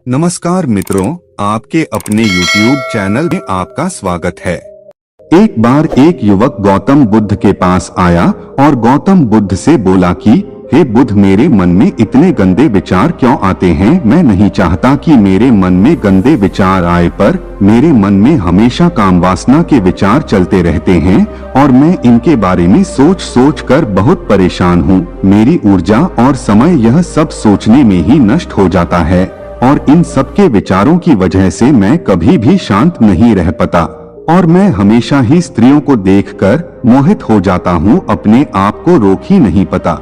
नमस्कार मित्रों, आपके अपने YouTube चैनल में आपका स्वागत है। एक बार एक युवक गौतम बुद्ध के पास आया और गौतम बुद्ध से बोला कि हे बुद्ध, मेरे मन में इतने गंदे विचार क्यों आते हैं। मैं नहीं चाहता कि मेरे मन में गंदे विचार आए, पर मेरे मन में हमेशा काम वासना के विचार चलते रहते हैं और मैं इनके बारे में सोच सोच कर बहुत परेशान हूँ। मेरी ऊर्जा और समय यह सब सोचने में ही नष्ट हो जाता है और इन सब के विचारों की वजह से मैं कभी भी शांत नहीं रह पाता और मैं हमेशा ही स्त्रियों को देखकर मोहित हो जाता हूँ, अपने आप को रोक ही नहीं पाता।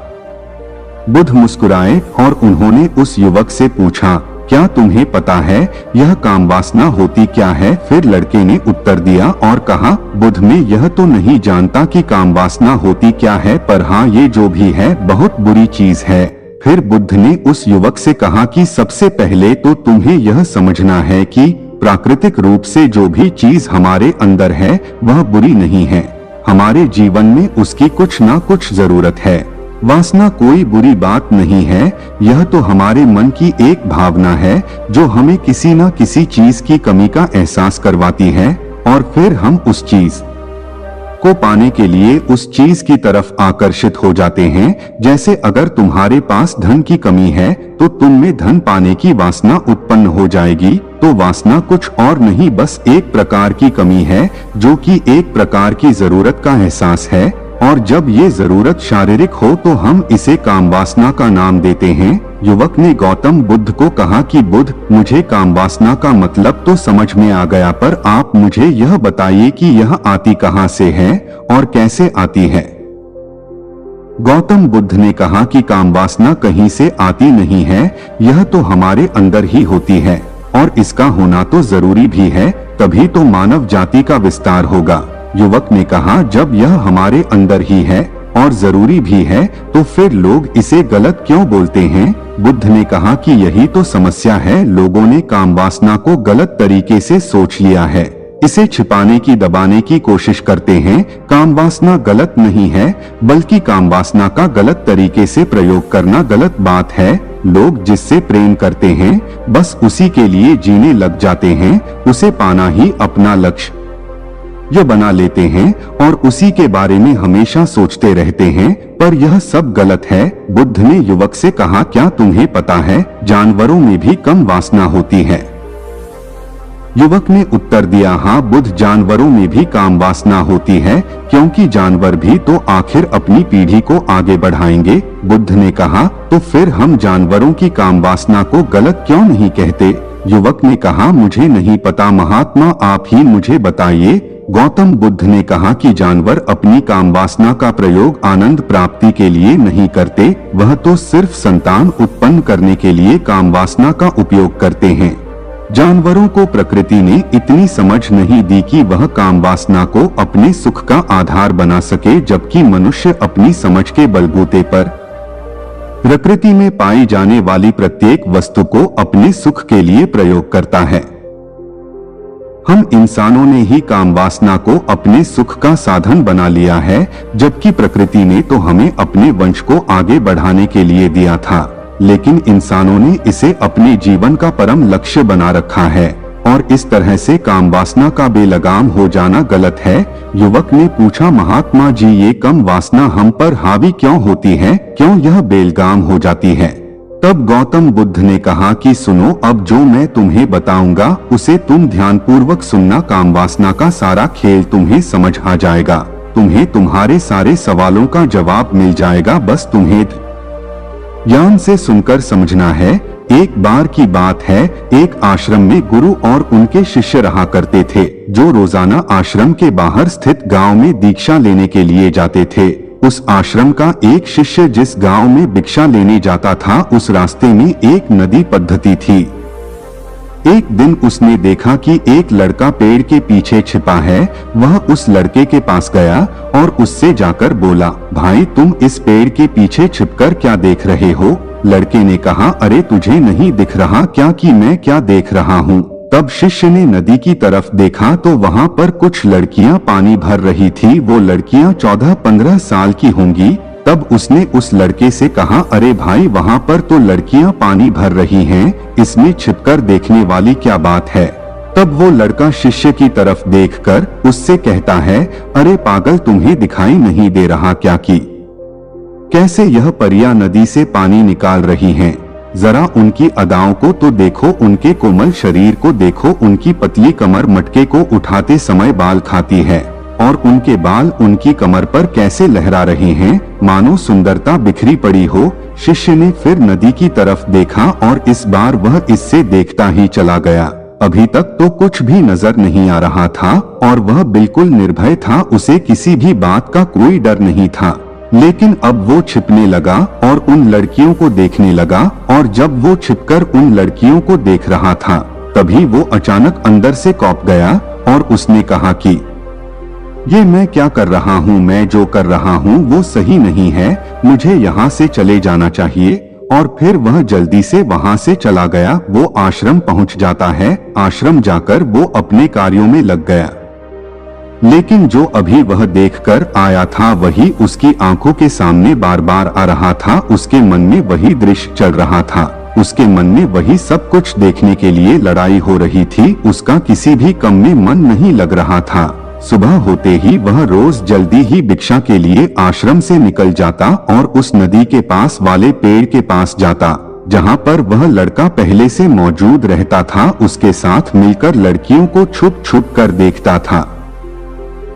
बुद्ध मुस्कुराए और उन्होंने उस युवक से पूछा, क्या तुम्हें पता है यह काम वासना होती क्या है? फिर लड़के ने उत्तर दिया और कहा, बुद्ध, मैं यह तो नहीं जानता कि काम वासना होती क्या है, पर हाँ, ये जो भी है बहुत बुरी चीज है। फिर बुद्ध ने उस युवक से कहा कि सबसे पहले तो तुम्हें यह समझना है कि प्राकृतिक रूप से जो भी चीज हमारे अंदर है वह बुरी नहीं है। हमारे जीवन में उसकी कुछ ना कुछ जरूरत है। वासना कोई बुरी बात नहीं है, यह तो हमारे मन की एक भावना है जो हमें किसी न किसी चीज की कमी का एहसास करवाती है और फिर हम उस चीज को पाने के लिए उस चीज की तरफ आकर्षित हो जाते हैं। जैसे अगर तुम्हारे पास धन की कमी है तो तुम में धन पाने की वासना उत्पन्न हो जाएगी। तो वासना कुछ और नहीं, बस एक प्रकार की कमी है जो कि एक प्रकार की जरूरत का एहसास है, और जब ये जरूरत शारीरिक हो तो हम इसे काम वासना का नाम देते हैं। युवक ने गौतम बुद्ध को कहा कि बुद्ध, मुझे काम वासना का मतलब तो समझ में आ गया, पर आप मुझे यह बताइए कि यह आती कहाँ से है और कैसे आती है। गौतम बुद्ध ने कहा कि काम वासना कहीं से आती नहीं है, यह तो हमारे अंदर ही होती है और इसका होना तो जरूरी भी है, तभी तो मानव जाति का विस्तार होगा। युवक ने कहा, जब यह हमारे अंदर ही है और जरूरी भी है तो फिर लोग इसे गलत क्यों बोलते हैं? बुद्ध ने कहा कि यही तो समस्या है, लोगों ने काम वासना को गलत तरीके से सोच लिया है, इसे छिपाने की दबाने की कोशिश करते हैं। काम वासना गलत नहीं है, बल्कि काम वासना का गलत तरीके से प्रयोग करना गलत बात है। लोग जिससे प्रेम करते हैं बस उसी के लिए जीने लग जाते हैं, उसे पाना ही अपना लक्ष्य ये बना लेते हैं और उसी के बारे में हमेशा सोचते रहते हैं, पर यह सब गलत है। बुद्ध ने युवक से कहा, क्या तुम्हें पता है जानवरों में भी कम वासना होती है? युवक ने उत्तर दिया, हाँ बुद्ध, जानवरों में भी काम वासना होती है, क्योंकि जानवर भी तो आखिर अपनी पीढ़ी को आगे बढ़ाएंगे। बुद्ध ने कहा, तो फिर हम जानवरों की काम वासना को गलत क्यों नहीं कहते? युवक ने कहा, मुझे नहीं पता महात्मा, आप ही मुझे बताइए। गौतम बुद्ध ने कहा कि जानवर अपनी काम वासना का प्रयोग आनंद प्राप्ति के लिए नहीं करते, वह तो सिर्फ संतान उत्पन्न करने के लिए काम वासना का उपयोग करते हैं। जानवरों को प्रकृति ने इतनी समझ नहीं दी कि वह काम वासना को अपने सुख का आधार बना सके, जबकि मनुष्य अपनी समझ के बलबूते पर प्रकृति में पाई जाने वाली प्रत्येक वस्तु को अपने सुख के लिए प्रयोग करता है। हम इंसानों ने ही काम वासना को अपने सुख का साधन बना लिया है, जबकि प्रकृति ने तो हमें अपने वंश को आगे बढ़ाने के लिए दिया था, लेकिन इंसानों ने इसे अपने जीवन का परम लक्ष्य बना रखा है और इस तरह से काम वासना का बेलगाम हो जाना गलत है। युवक ने पूछा, महात्मा जी, ये कम वासना हम पर हावी क्यों होती है, क्यों यह बेलगाम हो जाती है? तब गौतम बुद्ध ने कहा कि सुनो, अब जो मैं तुम्हें बताऊंगा उसे तुम ध्यानपूर्वक सुनना। काम वासना का सारा खेल तुम्हें समझ आ जाएगा, तुम्हें तुम्हारे सारे सवालों का जवाब मिल जाएगा, बस तुम्हें ध्यान से सुनकर समझना है। एक बार की बात है, एक आश्रम में गुरु और उनके शिष्य रहा करते थे, जो रोजाना आश्रम के बाहर स्थित गांव में दीक्षा लेने के लिए जाते थे। उस आश्रम का एक शिष्य जिस गांव में भिक्षा लेने जाता था, उस रास्ते में एक नदी पद्धति थी। एक दिन उसने देखा कि एक लड़का पेड़ के पीछे छिपा है। वह उस लड़के के पास गया और उससे जाकर बोला, भाई, तुम इस पेड़ के पीछे छिपकर क्या देख रहे हो? लड़के ने कहा, अरे तुझे नहीं दिख रहा क्या कि मैं क्या देख रहा हूँ? तब शिष्य ने नदी की तरफ देखा तो वहाँ पर कुछ लड़कियाँ पानी भर रही थी। वो लड़कियाँ 14-15 साल की होंगी। तब उसने उस लड़के से कहा, अरे भाई, वहाँ पर तो लड़कियां पानी भर रही हैं, इसमें छिपकर देखने वाली क्या बात है। तब वो लड़का शिष्य की तरफ देखकर उससे कहता है, अरे पागल, तुम्हें दिखाई नहीं दे रहा क्या कि कैसे यह परियां नदी से पानी निकाल रही हैं? जरा उनकी अदाओं को तो देखो, उनके कोमल शरीर को देखो, उनकी पतली कमर मटके को उठाते समय बाल खाती है और उनके बाल उनकी कमर पर कैसे लहरा रहे हैं, मानो सुंदरता बिखरी पड़ी हो। शिष्य ने फिर नदी की तरफ देखा और इस बार वह इससे देखता ही चला गया। अभी तक तो कुछ भी नजर नहीं आ रहा था और वह बिल्कुल निर्भय था, उसे किसी भी बात का कोई डर नहीं था। लेकिन अब वो छिपने लगा और उन लड़कियों को देखने लगा, और जब वो छिपकर उन लड़कियों को देख रहा था तभी वो अचानक अंदर से कौंप गया और उसने कहा कि ये मैं क्या कर रहा हूँ, मैं जो कर रहा हूँ वो सही नहीं है, मुझे यहाँ से चले जाना चाहिए। और फिर वह जल्दी से वहाँ से चला गया। वो आश्रम पहुँच जाता है। आश्रम जाकर वो अपने कार्यों में लग गया, लेकिन जो अभी वह देखकर आया था वही उसकी आंखों के सामने बार बार आ रहा था। उसके मन में वही दृश्य चल रहा था, उसके मन में वही सब कुछ देखने के लिए लड़ाई हो रही थी। उसका किसी भी काम में मन नहीं लग रहा था। सुबह होते ही वह रोज जल्दी ही भिक्षा के लिए आश्रम से निकल जाता और उस नदी के पास वाले पेड़ के पास जाता जहाँ पर वह लड़का पहले से मौजूद रहता था। उसके साथ मिलकर लड़कियों को छुप छुप कर देखता था।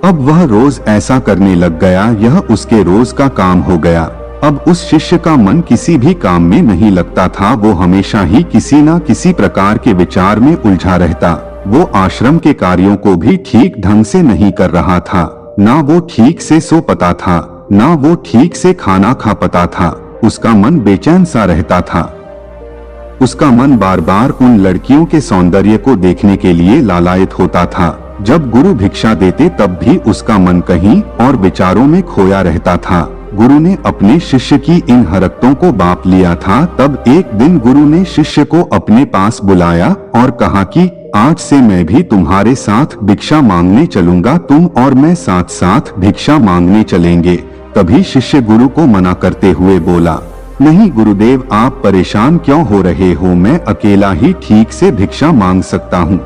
अब वह रोज ऐसा करने लग गया, यह उसके रोज का काम हो गया। अब उस शिष्य का मन किसी भी काम में नहीं लगता था, वो हमेशा ही किसी न किसी प्रकार के विचार में उलझा रहता। वो आश्रम के कार्यों को भी ठीक ढंग से नहीं कर रहा था, ना वो ठीक से सो पाता था, ना वो ठीक से खाना खा पाता था। उसका मन बेचैन सा रहता था। उसका मन बार बार उन लड़कियों के सौंदर्य को देखने के लिए लालायित होता था। जब गुरु भिक्षा देते तब भी उसका मन कहीं और विचारों में खोया रहता था। गुरु ने अपने शिष्य की इन हरकतों को बांप लिया था। तब एक दिन गुरु ने शिष्य को अपने पास बुलाया और कहा कि आज से मैं भी तुम्हारे साथ भिक्षा मांगने चलूंगा, तुम और मैं साथ साथ भिक्षा मांगने चलेंगे। तभी शिष्य गुरु को मना करते हुए बोला, नहीं गुरुदेव, आप परेशान क्यों हो रहे हो, मैं अकेला ही ठीक से भिक्षा मांग सकता हूँ।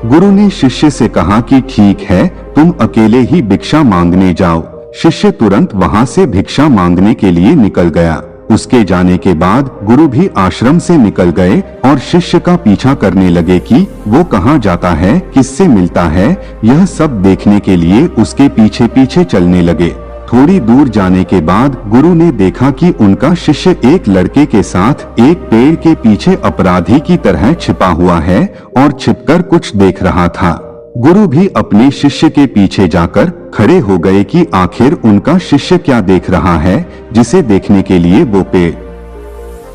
गुरु ने शिष्य से कहा कि ठीक है, तुम अकेले ही भिक्षा मांगने जाओ। शिष्य तुरंत वहां से भिक्षा मांगने के लिए निकल गया। उसके जाने के बाद गुरु भी आश्रम से निकल गए और शिष्य का पीछा करने लगे कि वो कहाँ जाता है, किससे मिलता है। यह सब देखने के लिए उसके पीछे पीछे चलने लगे। थोड़ी दूर जाने के बाद गुरु ने देखा कि उनका शिष्य एक लड़के के साथ एक पेड़ के पीछे अपराधी की तरह छिपा हुआ है और छिपकर कुछ देख रहा था। गुरु भी अपने शिष्य के पीछे जाकर खड़े हो गए कि आखिर उनका शिष्य क्या देख रहा है, जिसे देखने के लिए वो पेड़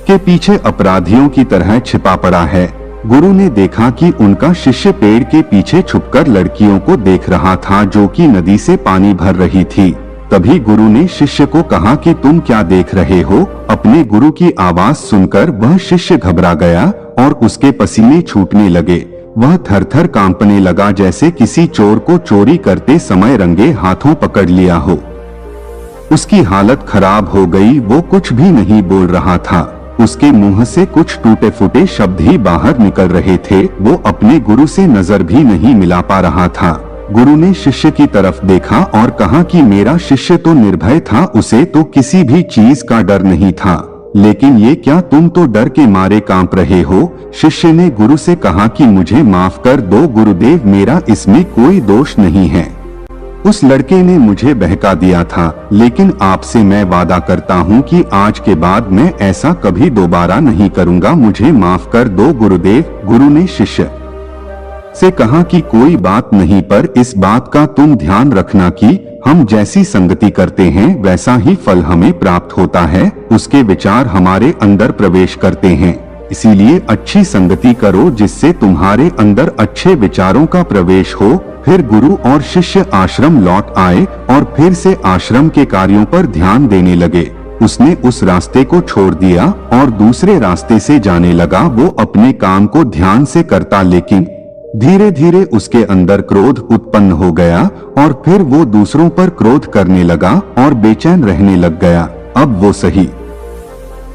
के पीछे अपराधियों की तरह छिपा पड़ा है। गुरु ने देखा कि उनका शिष्य पेड़ के पीछे छुपकर लड़कियों को देख रहा था जो कि नदी से पानी भर रही थी। तभी गुरु ने शिष्य को कहा कि तुम क्या देख रहे हो। अपने गुरु की आवाज सुनकर वह शिष्य घबरा गया और उसके पसीने छूटने लगे। वह थर-थर कांपने लगा जैसे किसी चोर को चोरी करते समय रंगे हाथों पकड़ लिया हो। उसकी हालत खराब हो गई, वो कुछ भी नहीं बोल रहा था। उसके मुंह से कुछ टूटे फूटे शब्द ही बाहर निकल रहे थे। वो अपने गुरु से नजर भी नहीं मिला पा रहा था। गुरु ने शिष्य की तरफ देखा और कहा कि मेरा शिष्य तो निर्भय था, उसे तो किसी भी चीज का डर नहीं था, लेकिन ये क्या, तुम तो डर के मारे कांप रहे हो। शिष्य ने गुरु से कहा कि मुझे माफ कर दो गुरुदेव, मेरा इसमें कोई दोष नहीं है। उस लड़के ने मुझे बहका दिया था, लेकिन आपसे मैं वादा करता हूँ कि आज के बाद मैं ऐसा कभी दोबारा नहीं करूँगा, मुझे माफ कर दो गुरुदेव। गुरु ने शिष्य से कहा कि कोई बात नहीं, पर इस बात का तुम ध्यान रखना कि हम जैसी संगति करते हैं वैसा ही फल हमें प्राप्त होता है। उसके विचार हमारे अंदर प्रवेश करते हैं, इसीलिए अच्छी संगति करो जिससे तुम्हारे अंदर अच्छे विचारों का प्रवेश हो। फिर गुरु और शिष्य आश्रम लौट आए और फिर से आश्रम के कार्यों पर ध्यान देने लगे। उसने उस रास्ते को छोड़ दिया और दूसरे रास्ते से जाने लगा। वो अपने काम को ध्यान से करता, लेकिन धीरे धीरे उसके अंदर क्रोध उत्पन्न हो गया और फिर वो दूसरों पर क्रोध करने लगा और बेचैन रहने लग गया। अब वो सही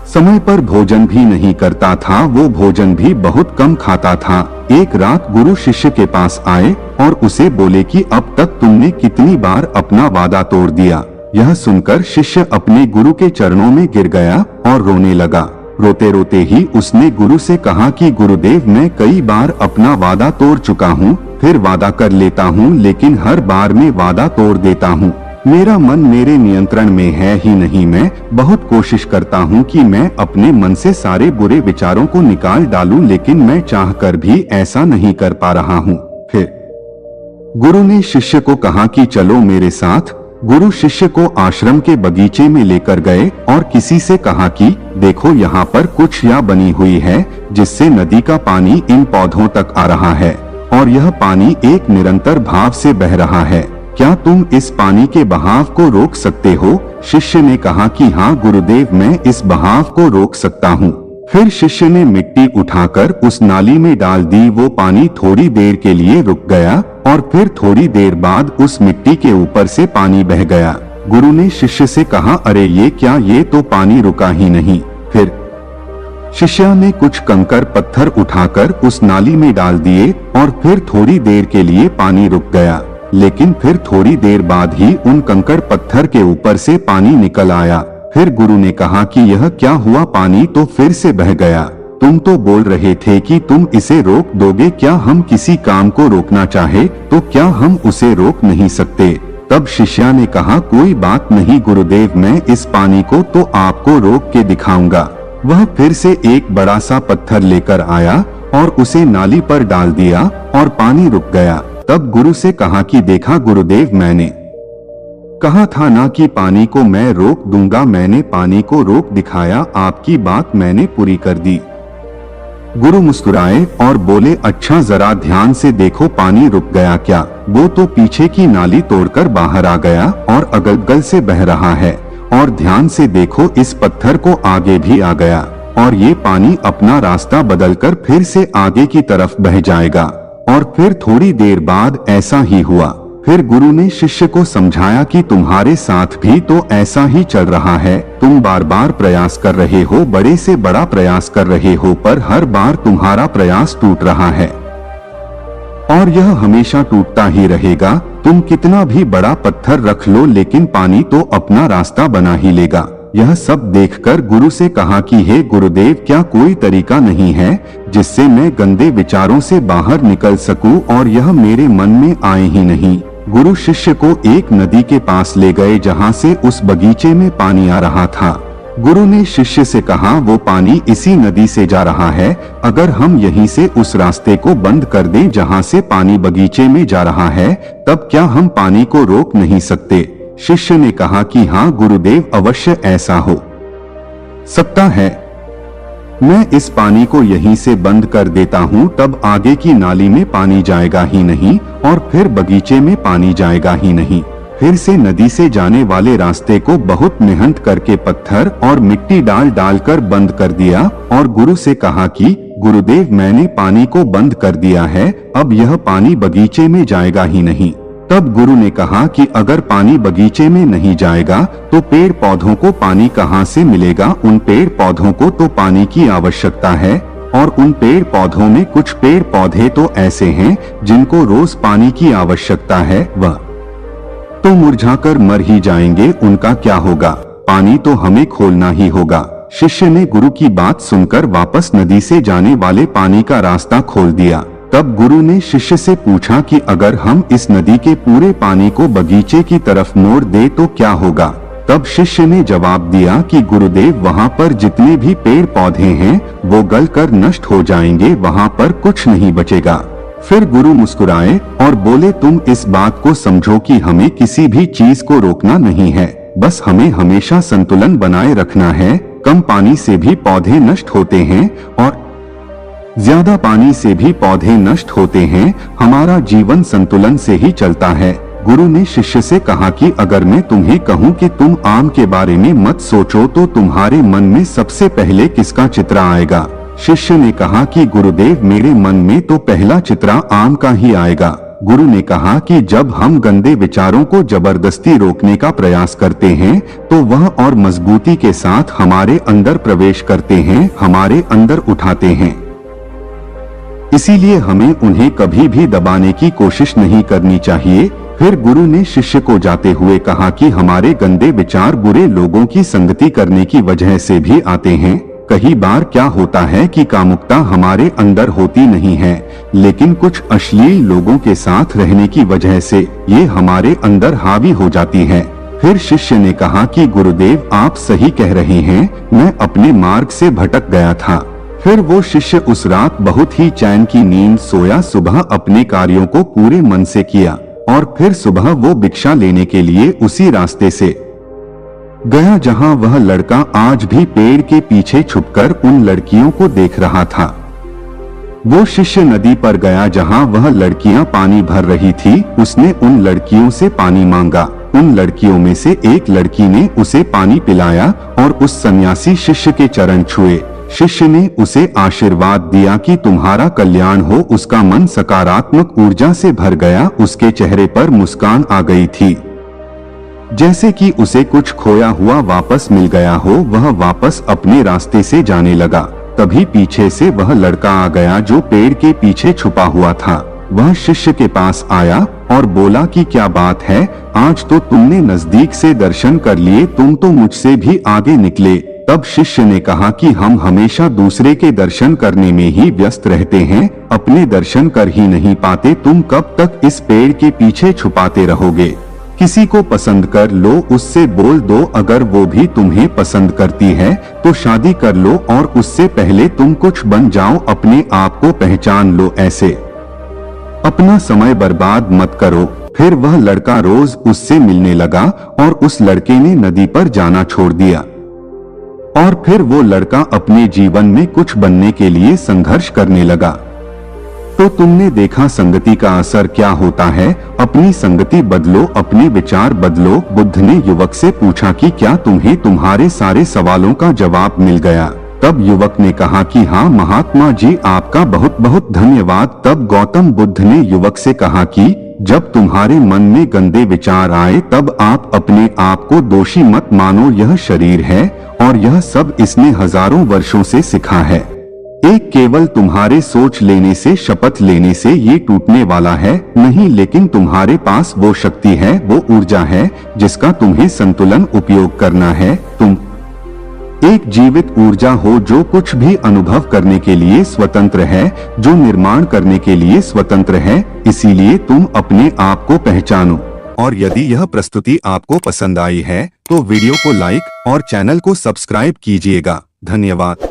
समय पर भोजन भी नहीं करता था, वो भोजन भी बहुत कम खाता था। एक रात गुरु शिष्य के पास आए और उसे बोले कि अब तक तुमने कितनी बार अपना वादा तोड़ दिया। यह सुनकर शिष्य अपने गुरु के चरणों में गिर गया और रोने लगा। रोते रोते ही उसने गुरु से कहा कि गुरुदेव, मैं कई बार अपना वादा तोड़ चुका हूँ, फिर वादा कर लेता हूँ, लेकिन हर बार मैं वादा तोड़ देता हूँ। मेरा मन मेरे नियंत्रण में है ही नहीं। मैं बहुत कोशिश करता हूँ कि मैं अपने मन से सारे बुरे विचारों को निकाल डालूं, लेकिन मैं चाहकर भी ऐसा नहीं कर पा रहा हूँ। फिर गुरु ने शिष्य को कहा कि चलो मेरे साथ। गुरु शिष्य को आश्रम के बगीचे में लेकर गए और किसी से कहा कि देखो, यहाँ पर कुछ या बनी हुई है जिससे नदी का पानी इन पौधों तक आ रहा है और यह पानी एक निरंतर भाव से बह रहा है। क्या तुम इस पानी के बहाव को रोक सकते हो? शिष्य ने कहा कि हाँ गुरुदेव, मैं इस बहाव को रोक सकता हूँ। फिर शिष्य ने मिट्टी उठाकर उस नाली में डाल दी। वो पानी थोड़ी देर के लिए रुक गया और फिर थोड़ी देर बाद उस मिट्टी के ऊपर से पानी बह गया। गुरु ने शिष्य से कहा, अरे ये क्या, ये तो पानी रुका ही नहीं। फिर शिष्य ने कुछ कंकर पत्थर उठाकर उस नाली में डाल दिए और फिर थोड़ी देर के लिए पानी रुक गया, लेकिन फिर थोड़ी देर बाद ही उन कंकड़ पत्थर के ऊपर से पानी निकल आया। फिर गुरु ने कहा कि यह क्या हुआ, पानी तो फिर से बह गया। तुम तो बोल रहे थे कि तुम इसे रोक दोगे। क्या हम किसी काम को रोकना चाहे तो क्या हम उसे रोक नहीं सकते? तब शिष्य ने कहा, कोई बात नहीं गुरुदेव, मैं इस पानी को तो आपको रोक के दिखाऊंगा। वह फिर से एक बड़ा सा पत्थर लेकर आया और उसे नाली पर डाल दिया और पानी रुक गया। तब गुरु से कहा कि देखा गुरुदेव, मैंने कहा था ना कि पानी को मैं रोक दूंगा। मैंने पानी को रोक दिखाया, आपकी बात मैंने पूरी कर दी। गुरु मुस्कुराए और बोले, अच्छा जरा ध्यान से देखो, पानी रुक गया क्या? वो तो पीछे की नाली तोड़कर बाहर आ गया और अगल-बगल से बह रहा है। और ध्यान से देखो, इस पत्थर को आगे भी आ गया और ये पानी अपना रास्ता बदलकर फिर से आगे की तरफ बह जाएगा। और फिर थोड़ी देर बाद ऐसा ही हुआ। फिर गुरु ने शिष्य को समझाया कि तुम्हारे साथ भी तो ऐसा ही चल रहा है। तुम बार बार प्रयास कर रहे हो, बड़े से बड़ा प्रयास कर रहे हो, पर हर बार तुम्हारा प्रयास टूट रहा है और यह हमेशा टूटता ही रहेगा। तुम कितना भी बड़ा पत्थर रख लो, लेकिन पानी तो अपना रास्ता बना ही लेगा। यह सब देखकर गुरु से कहा कि हे गुरुदेव, क्या कोई तरीका नहीं है जिससे मैं गंदे विचारों से बाहर निकल सकूं और यह मेरे मन में आए ही नहीं। गुरु शिष्य को एक नदी के पास ले गए जहां से उस बगीचे में पानी आ रहा था। गुरु ने शिष्य से कहा, वो पानी इसी नदी से जा रहा है। अगर हम यहीं से उस रास्ते को बंद कर दें जहां से पानी बगीचे में जा रहा है, तब क्या हम पानी को रोक नहीं सकते? शिष्य ने कहा कि हाँ गुरुदेव, अवश्य ऐसा हो सकता है। मैं इस पानी को यहीं से बंद कर देता हूँ, तब आगे की नाली में पानी जाएगा ही नहीं और फिर बगीचे में पानी जाएगा ही नहीं। फिर से नदी से जाने वाले रास्ते को बहुत मेहनत करके पत्थर और मिट्टी डाल कर बंद कर दिया और गुरु से कहा कि गुरुदेव, मैंने पानी को बंद कर दिया है, अब यह पानी बगीचे में जाएगा ही नहीं। तब गुरु ने कहा कि अगर पानी बगीचे में नहीं जाएगा तो पेड़ पौधों को पानी कहाँ से मिलेगा? उन पेड़ पौधों को तो पानी की आवश्यकता है और उन पेड़ पौधों में कुछ पेड़ पौधे तो ऐसे हैं जिनको रोज पानी की आवश्यकता है, वह तो मुरझाकर मर ही जाएंगे। उनका क्या होगा? पानी तो हमें खोलना ही होगा। शिष्य ने गुरु की बात सुनकर वापस नदी से जाने वाले पानी का रास्ता खोल दिया। तब गुरु ने शिष्य से पूछा कि अगर हम इस नदी के पूरे पानी को बगीचे की तरफ मोड़ दे तो क्या होगा? तब शिष्य ने जवाब दिया कि गुरुदेव, वहाँ पर जितने भी पेड़ पौधे हैं वो गल कर नष्ट हो जाएंगे, वहाँ पर कुछ नहीं बचेगा। फिर गुरु मुस्कुराए और बोले, तुम इस बात को समझो कि हमें किसी भी चीज को रोकना नहीं है, बस हमें हमेशा संतुलन बनाए रखना है। कम पानी से भी पौधे नष्ट होते हैं और ज्यादा पानी से भी पौधे नष्ट होते हैं। हमारा जीवन संतुलन से ही चलता है। गुरु ने शिष्य से कहा कि अगर मैं तुम्हें कहूँ कि तुम आम के बारे में मत सोचो तो तुम्हारे मन में सबसे पहले किसका चित्र आएगा? शिष्य ने कहा कि गुरुदेव, मेरे मन में तो पहला चित्रा आम का ही आएगा। गुरु ने कहा कि जब हम गंदे विचारों को जबरदस्ती रोकने का प्रयास करते हैं तो वह और मजबूती के साथ हमारे अंदर प्रवेश करते हैं, हमारे अंदर उठाते हैं। इसीलिए हमें उन्हें कभी भी दबाने की कोशिश नहीं करनी चाहिए। फिर गुरु ने शिष्य को जाते हुए कहा कि हमारे गंदे विचार बुरे लोगों की संगति करने की वजह से भी आते हैं। कई बार क्या होता है कि कामुकता हमारे अंदर होती नहीं है, लेकिन कुछ अश्लील लोगों के साथ रहने की वजह से ये हमारे अंदर हावी हो जाती है। फिर शिष्य ने कहा कि गुरुदेव, आप सही कह रहे हैं, मैं अपने मार्ग से भटक गया था। फिर वो शिष्य उस रात बहुत ही चैन की नींद सोया, सुबह अपने कार्यों को पूरे मन से किया और फिर सुबह वो भिक्षा लेने के लिए उसी रास्ते से गया जहां वह लड़का आज भी पेड़ के पीछे छुपकर उन लड़कियों को देख रहा था। वो शिष्य नदी पर गया जहां वह लड़कियां पानी भर रही थी। उसने उन लड़कियों से पानी मांगा। उन लड़कियों में से एक लड़की ने उसे पानी पिलाया और उस सन्यासी शिष्य के चरण छुए। शिष्य ने उसे आशीर्वाद दिया कि तुम्हारा कल्याण हो। उसका मन सकारात्मक ऊर्जा से भर गया। उसके चेहरे पर मुस्कान आ गई थी, जैसे कि उसे कुछ खोया हुआ वापस मिल गया हो। वह वापस अपने रास्ते से जाने लगा। तभी पीछे से वह लड़का आ गया जो पेड़ के पीछे छुपा हुआ था। वह शिष्य के पास आया और बोला कि क्या बात है, आज तो तुमने नजदीक से दर्शन कर लिए, तुम तो मुझसे भी आगे निकले। तब शिष्य ने कहा कि हम हमेशा दूसरे के दर्शन करने में ही व्यस्त रहते हैं, अपने दर्शन कर ही नहीं पाते। तुम कब तक इस पेड़ के पीछे छुपाते रहोगे? किसी को पसंद कर लो, उससे बोल दो। अगर वो भी तुम्हें पसंद करती है तो शादी कर लो और उससे पहले तुम कुछ बन जाओ, अपने आप को पहचान लो। ऐसे अपना समय बर्बाद मत करो। फिर वह लड़का रोज उससे मिलने लगा और उस लड़के ने नदी पर जाना छोड़ दिया। और फिर वो लड़का अपने जीवन में कुछ बनने के लिए संघर्ष करने लगा। तो तुमने देखा संगति का असर क्या होता है। अपनी संगति बदलो, अपने विचार बदलो। बुद्ध ने युवक से पूछा कि क्या तुम्हें तुम्हारे सारे सवालों का जवाब मिल गया? तब युवक ने कहा कि हाँ महात्मा जी, आपका बहुत बहुत धन्यवाद। तब गौतम बुद्ध ने युवक से कहा कि जब तुम्हारे मन में गंदे विचार आए तब आप अपने आप को दोषी मत मानो। यह शरीर है और यह सब इसने हजारों वर्षों से सिखा है। एक केवल तुम्हारे सोच लेने से, शपथ लेने से ये टूटने वाला है नहीं, लेकिन तुम्हारे पास वो शक्ति है, वो ऊर्जा है जिसका तुम्हें संतुलन उपयोग करना है। तुम एक जीवित ऊर्जा हो जो कुछ भी अनुभव करने के लिए स्वतंत्र है, जो निर्माण करने के लिए स्वतंत्र है। इसीलिए तुम अपने आप को पहचानो। और यदि यह प्रस्तुति आपको पसंद आई है तो वीडियो को लाइक और चैनल को सब्सक्राइब कीजिएगा। धन्यवाद।